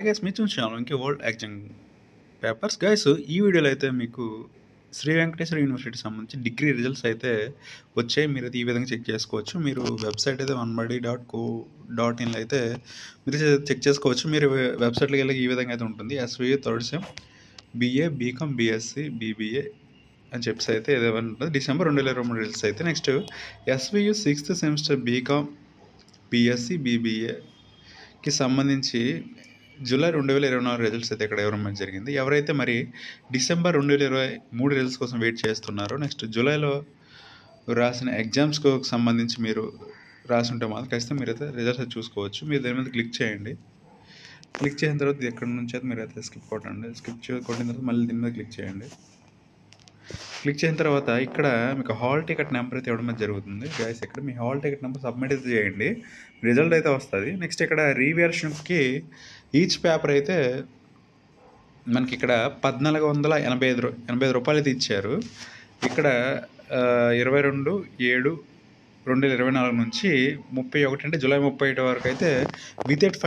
Guys మీరు చూసాను ఇంకే వరల్డ్ యాక్టింగ్ పేపర్స్ గైస్ ఈ వీడియోలో అయితే మీకు శ్రీ వెంకటేశ్వర యూనివర్సిటీకి సంబంధించి డిగ్రీ రిజల్ట్స్ అయితే వచ్చాయి. మీరు అయితే ఈ విధంగా చెక్ చేసుకోవచ్చు. మీరు వెబ్సైట్ అయితే onebody.co.inలో అయితే మీరు చెక్ చేసుకోవచ్చు. మీరు వెబ్సైట్లోకి వెళ్ళి ఈ విధంగా అయితే ఉంటుంది. SVU third sem BA BCom BSc BBA అని చెప్పేసి అయితే ఏదేమైనా ఉంటుంది. డిసెంబర్ 2023 రిజల్ట్స్ అయితే next SVU sixth semester BCom BSc బీబీఏకి సంబంధించి జూలై 2024 రిజల్ట్స్ అయితే ఇక్కడ ఇవ్వడం జరిగింది. ఎవరైతే మరి డిసెంబర్ 2023 రిజల్ట్స్ కోసం వెయిట్ చేస్తున్నారో నెక్స్ట్ జూలైలో రాసిన ఎగ్జామ్స్కు సంబంధించి మీరు రాసి ఉంటే మాత్రం ఖచ్చితంగా మీరైతే రిజల్ట్స్ అయితే చూసుకోవచ్చు. మీరు దాని మీద క్లిక్ చేయండి. క్లిక్ చేసిన తర్వాత ఎక్కడి నుంచి అయితే మీరు అయితే స్కిప్ కొట్టండి. కొట్టిన తర్వాత మళ్ళీ దీని మీద క్లిక్ చేయండి. క్లిక్ చేసిన తర్వాత ఇక్కడ మీకు హాల్ టికెట్ నెంబర్ అయితే ఇవ్వడం జరుగుతుంది. గైస్ ఇక్కడ మీ హాల్ టికెట్ నెంబర్ సబ్మిట్ అయితే చేయండి. రిజల్ట్ అయితే వస్తుంది. నెక్స్ట్ ఇక్కడ రీవాల్యుయేషన్కి ఈచ్ పేపర్ అయితే మనకి ఇక్కడ 1485 రూపాయలు అయితే ఇచ్చారు. ఇక్కడ 22/7/2024 నుంచి 31 అంటే జూలై 31 వరకు అయితే వితౌట్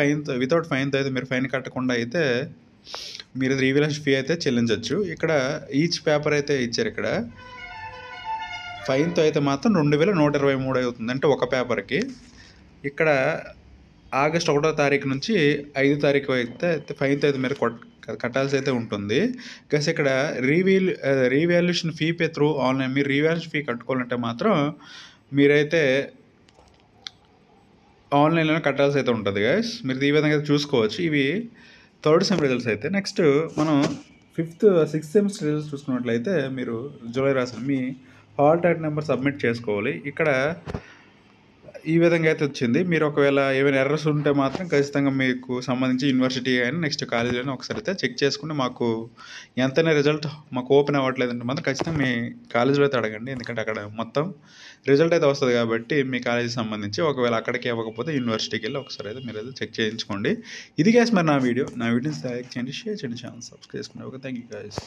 ఫైన్తో అయితే మీరు ఫైన్ కట్టకుండా అయితే మీరు రీవాల్యుయేషన్ ఫీ అయితే చెల్లించవచ్చు. ఇక్కడ ఈచ్ పేపర్ అయితే ఇచ్చారు. ఇక్కడ ఫైన్తో అయితే మాత్రం 2123 అవుతుంది, అంటే ఒక పేపర్కి. ఇక్కడ ఆగస్ట్ 1వ తారీఖు నుంచి 5వ తారీఖు అయితే ఫైన్తో అయితే మీరు కట్టాల్సి అయితే ఉంటుంది. ప్లస్ ఇక్కడ revaluation fee pay through online. మీరు రీవాల్యుయేషన్ ఫీ కట్టుకోవాలంటే మాత్రం మీరైతే ఆన్లైన్లోనే కట్టాల్సి అయితే ఉంటుంది గైస్. మీరు ఈ విధంగా చూసుకోవచ్చు. ఇవి థర్డ్ సెమ్ రిజల్ట్స్ అయితే నెక్స్ట్ మనం సిక్స్త్ సెమిస్టర్ రిజల్ట్స్ చూసుకున్నట్లయితే మీరు జూలై రాసిన మీ హాల్ టికెట్ నెంబర్ సబ్మిట్ చేసుకోవాలి. ఇక్కడ ఈ విధంగా అయితే వచ్చింది. మీరు ఒకవేళ ఏమైనా ఎర్రర్స్ ఉంటే మాత్రం ఖచ్చితంగా మీకు సంబంధించి యూనివర్సిటీ అయినా నెక్స్ట్ కాలేజీ అయినా ఒకసారి అయితే చెక్ చేసుకుంటే మాకు ఎంతైనా రిజల్ట్ మాకు ఓపెన్ అవ్వట్లేదంటే మాత్రం ఖచ్చితంగా మీ కాలేజీలో అయితే అడగండి. ఎందుకంటే అక్కడ మొత్తం రిజల్ట్ అయితే వస్తుంది కాబట్టి మీ కాలేజీకి సంబంధించి. ఒకవేళ అక్కడికి ఇవ్వకపోతే యూనివర్సిటీకి వెళ్ళి ఒకసారి అయితే మీరు అయితే చెక్ చేయించుకోండి. ఇది గైస్ మరి నా వీడియోని లైక్ చేయండి, షేర్ చేయండి, ఛానల్ సబ్స్క్రైబ్ చేసుకోండి. Okay, thank you guys.